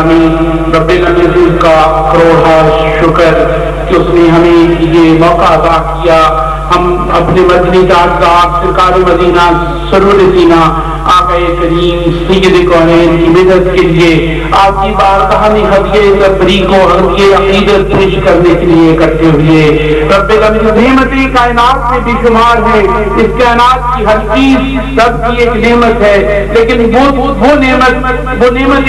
رب العزت کا کروڑا شکر کہ اس نے ہمیں یہ موقع عطا کیا ہم اپنے مدنی تعلقات سرکار مدینہ سرور سینہ آقا کریم سید کونین کی مدد کے لیے آپ کی بارگاہ میں ہدیہ تبریک و ہدیہ عقیدت پیش کرنے کے لیے اکٹھے ہوئے. رب العزت نعمت کائنات میں بے شمار ہے. اس کائنات کی ہر چیز رب کی ایک نعمت ہے, لیکن وہ نعمت عظمیٰ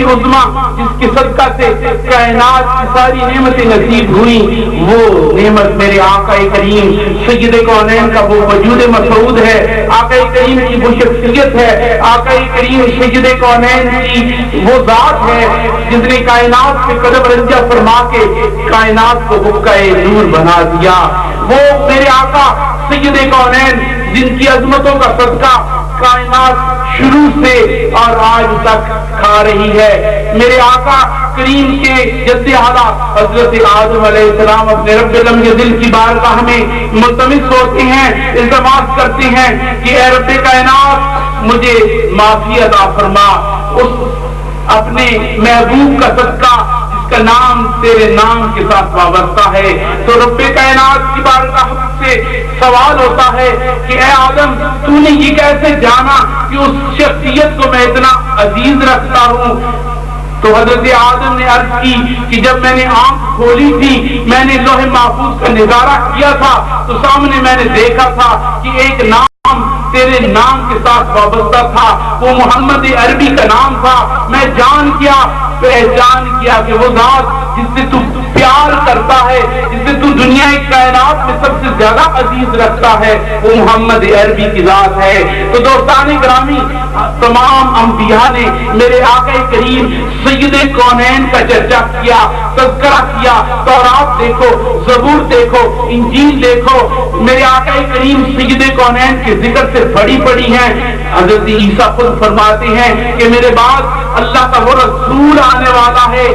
جس کے صدقہ سے کائنات کی ساری نعمتیں نصیب ہوئی, وہ نعمت میرے آقا کریم سید کونین کا وہ وجود مسعود ہے. آقا کریم کی وہ شخصیت ہے, آقا کریم سید کونین کی وہ ذات ہے جس نے کائنات سے قدم رنجہ فرما کے کائنات کو حقۂ نور بنا دیا. وہ میرے آقا سید کونین جن کی عظمتوں کا صدقہ کائنات شروع سے اور آج تک کھا رہی ہے. میرے آقا کریم کے جد اعلیٰ حضرت آدم علیہ السلام اپنے رب العزت کی بارگاہ میں ملتمس ہوتے ہیں, التماس کرتے ہیں کہ اے رب کائنات مجھے معافی عطا فرما اس اپنے محبوب کا صدقہ جس کا نام تیرے نام کے ساتھ وابستہ ہے. تو رب کائنات کی بارگاہ سے سوال ہوتا ہے کہ اے آدم تو نے یہ کیسے جانا کہ اس شخصیت کو میں اتنا عزیز رکھتا ہوں. تو حضرت آدم نے عرض کی کہ جب میں نے آنکھ کھولی تھی میں نے لوح محفوظ کا نظارہ کیا تھا تو سامنے میں نے دیکھا تھا کہ ایک نام تیرے نام کے ساتھ وابستہ تھا, وہ محمد عربی کا نام تھا. میں پہچان کیا کہ وہ ذات جس سے تو پیار کرتا ہے, جس سے تو دنیا کائنات میں سب سے زیادہ عزیز رکھتا ہے, وہ محمد عربی کی ذات ہے. تو دوستان گرامی, تمام انبیاء نے میرے آقا کریم سید کونین کا چرچا کیا, تذکرہ کیا. تورات دیکھو, زبور دیکھو, انجیل دیکھو, میرے آقا کریم سید کونین کے ذکر سے بڑی ہیں. حضرت عیسیٰ خود فرماتے ہیں کہ میرے بعد اللہ کا وہ رسول آنے والا ہے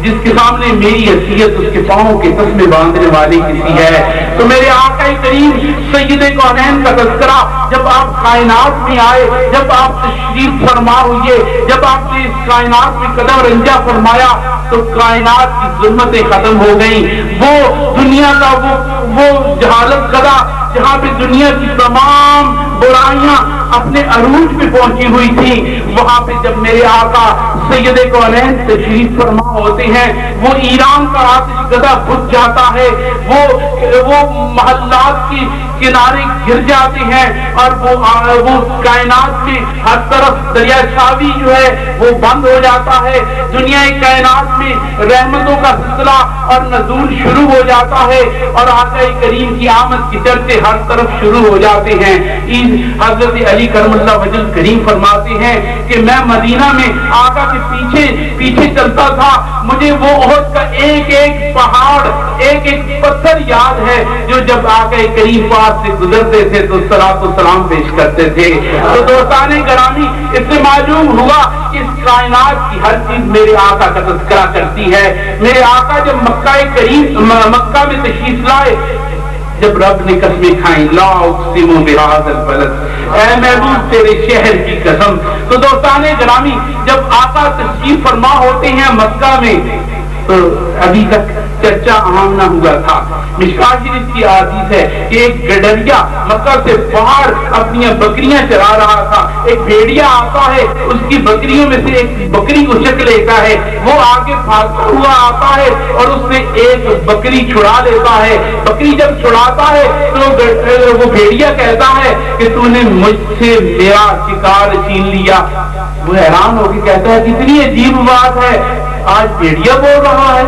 جس کے سامنے میری حیثیت اس کے پاؤں کے تسمے باندھنے والی کسی ہے. تو میرے آقا کریم سید کونین کا تذکرہ جب آپ کائنات میں آئے, جب آپ تشریف فرما ہوئے, جب آپ نے اس کائنات میں قدم رنجہ فرمایا تو کائنات کی ظلمتیں ختم ہو گئیں. وہ دنیا کا وہ جہالت زدہ جہاں پہ دنیا کی تمام برائیاں اپنے عروج پہ پہنچی ہوئی تھی, وہاں پہ جب میرے آقا سید کونین تشریف فرما ہوتے ہیں وہ ایران کا آتش زدہ بجھ جاتا ہے, وہ محلات کی کنارے گر جاتے ہیں اور وہ کائنات میں ہر طرف دریا شاوی جو ہے وہ بند ہو جاتا ہے. دنیا کائنات میں رحمتوں کا سلسلہ اور نزول شروع ہو جاتا ہے اور آقا کریم کی آمد کی چرچے ہر طرف شروع ہو جاتے ہیں. حضرت علی کرم اللہ وجہ کریم فرماتے ہیں کہ میں مدینہ میں آقا کے پیچھے چلتا تھا, مجھے وہ احد کا ایک ایک پہاڑ, ایک ایک پتھر یاد ہے جو جب آقا کریم پاس سے گزرتے تھے تو صلاۃ و سلام پیش کرتے تھے. تو دوستان گرامی, اس سے معلوم ہوا کہ اس کائنات کی ہر چیز میرے آقا کا تذکرہ کرتی ہے. میرے آقا جب مکہ میں تشریف لائے, جب رب نے قسمیں کھائیں, لا اقسم بہذا البلد, اے محبوب تیرے شہر کی قسم. تو دوستان گرامی, جب آقا تشریف فرما ہوتے ہیں مکہ میں تو ابھی تک چرچا عام نہ ہوا تھا. مشکات شریف کی حدیث ہے کہ ایک گڈریا مکہ سے باہر اپنی بکریاں چرا رہا تھا. ایک بھیڑیا آتا ہے, اس کی بکریوں میں سے ایک بکری کو چک لیتا ہے, وہ آگے بھاگتا ہوا آتا ہے اور اس سے ایک بکری چھڑا لیتا ہے. بکری جب چھڑاتا ہے تو وہ بھیڑیا کہتا ہے کہ تو نے مجھ سے میرا شکار چھین لیا. وہ حیران ہو کے کہتا ہے کتنی عجیب بات ہے, آج بھیڑیا بول رہا ہے.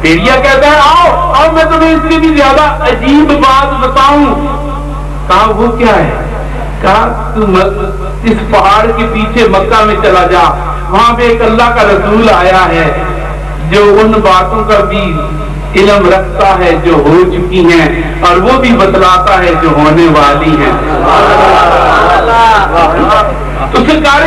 بھیڑیا کہتا ہے آؤ میں تمہیں اس سے بھی زیادہ عجیب بات بتاؤں. کہا وہ کیا ہے؟ کہا تم اس پہاڑ کے پیچھے مکہ میں چلا جا, وہاں پہ ایک اللہ کا رسول آیا ہے جو ان باتوں کا بھی علم رکھتا ہے جو ہو چکی ہیں اور وہ بھی بتلاتا ہے جو ہونے والی ہیں. تو سرکار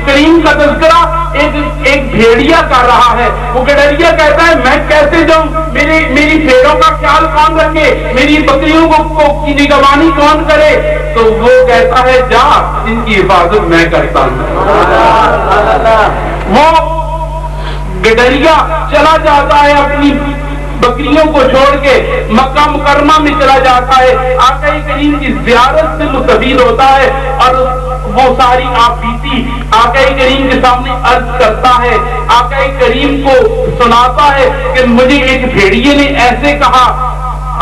کریم کا تذکرہ ایک بھیڑیا کر رہا ہے. وہ گڈریا کہتا ہے میں کیسے جاؤں, میری بھیڑوں کا خیال کون رکھے, میری بکریوں کی نگہبانی کون کرے. تو وہ کہتا ہے جا, ان کی حفاظت میں کرتا ہوں. وہ گڈریا چلا جاتا ہے اپنی بکریوں کو چھوڑ کے مکہ مکرمہ میں چلا جاتا ہے، آقا کریم کی زیارت سے مستفید ہوتا ہے اور وہ ساری آپ بیتی آقا کریم کے سامنے عرض کرتا ہے، آقا کریم کو سناتا ہے کہ مجھے ایک بھیڑیے نے ایسے کہا،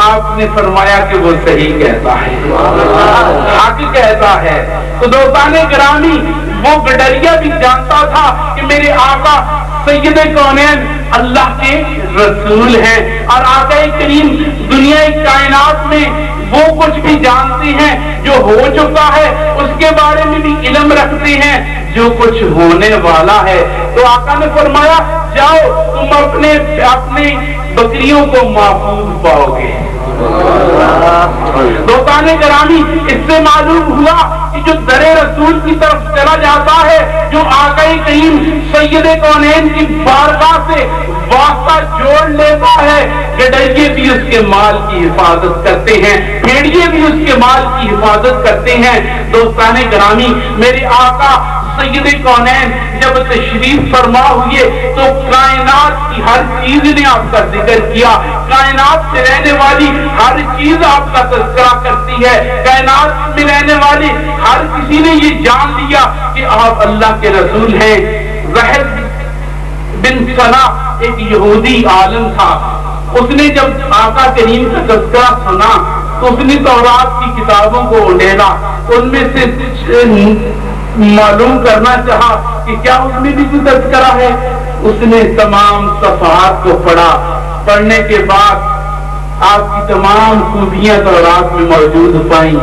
آپ نے فرمایا کہ وہ صحیح کہتا ہے، حق کہتا ہے۔ تو دوستان گرامی وہ گڈریا بھی جانتا تھا کہ میرے آقا سید کونین اللہ کے رسول ہیں، اور آقا کریم دنیا کائنات میں وہ کچھ بھی جانتے ہیں جو ہو چکا ہے، اس کے بارے میں بھی علم رکھتے ہیں جو کچھ ہونے والا ہے۔ تو آقا نے فرمایا جاؤ تم اپنے بکریوں کو محفوظ پاؤ گے۔ دوستان گرامی اس سے معلوم ہوا کہ جو در رسول کی طرف چلا جاتا ہے، جو آقا کریم سید کونین کی بارگاہ سے واسطہ جوڑ لیتا ہے، گڈریے بھی اس کے مال کی حفاظت کرتے ہیں، بھیڑیے بھی اس کے مال کی حفاظت کرتے ہیں۔ دوستان گرامی میرے آقا سید کونین جب تشریف فرما ہوئے تو کائنات کی ہر چیز نے آپ کا ذکر کیا، کائنات میں رہنے والی ہر چیز آپ کا تذکرہ کرتی ہے، کائنات میں رہنے والی ہر کسی نے یہ جان لیا کہ آپ اللہ کے رسول ہیں۔ زہر بن سنا ایک یہودی عالم تھا، اس نے جب آقا کریم کا تذکرہ سنا تو اس نے تورات کی کتابوں کو اونڈیلا، ان میں سے معلوم کرنا چاہا کہ کیا اس میں بھی کوئی تذکرہ ہے۔ اس نے تمام صفحات کو پڑھا، پڑھنے کے بعد آپ کی تمام خوبیاں تورات میں موجود پائیں۔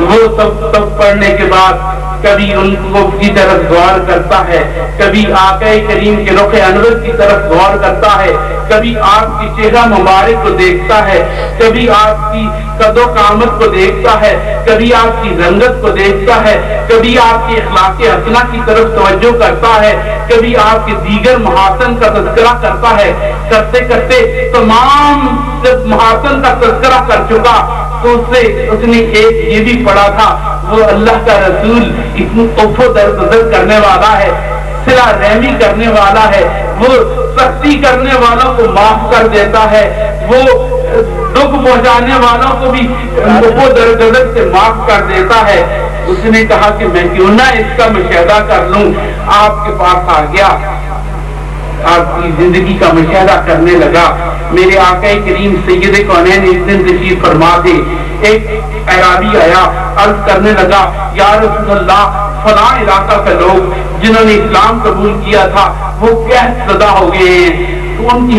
وہ سب پڑھنے کے بعد کبھی ان کو کی طرف غور کرتا ہے، کبھی آقا کریم کے رخ انور کی طرف غور کرتا ہے، کبھی آپ کی چہرہ مبارک کو دیکھتا ہے، کبھی آپ کی قد و قامت کو دیکھتا ہے، کبھی آپ کی رنگت کو دیکھتا ہے، کبھی آپ کے اخلاق حسنہ کی طرف توجہ کرتا ہے، کبھی آپ کے دیگر محاسن کا تذکرہ کرتا ہے۔ کرتے کرتے تمام جب محاسن کا تذکرہ کر چکا تو اس نے ایک یہ بھی پڑھا تھا، وہ اللہ کا رسول اتنی عفو درگزر کرنے والا ہے، صلہ رحمی کرنے والا ہے، وہ سختی کرنے والوں کو معاف کر دیتا ہے، وہ دکھ پہنچانے والوں کو بھی عفو درگزر سے معاف کر دیتا ہے۔ اس نے کہا کہ میں کیوں نہ اس کا مشاہدہ کر لوں، آپ کے پاس آ گیا، آپ کی زندگی کا مشاہدہ کرنے لگا۔ میرے آقا کریم سید کونین ایک دن تشریف فرما تھے، ایک اعرابی آیا، عرض کرنے لگا یا رسول اللہ فلاں علاقہ کے لوگ جنہوں نے اسلام قبول کیا تھا وہ قحط زدہ ہو گئے ہیں، تو ان کی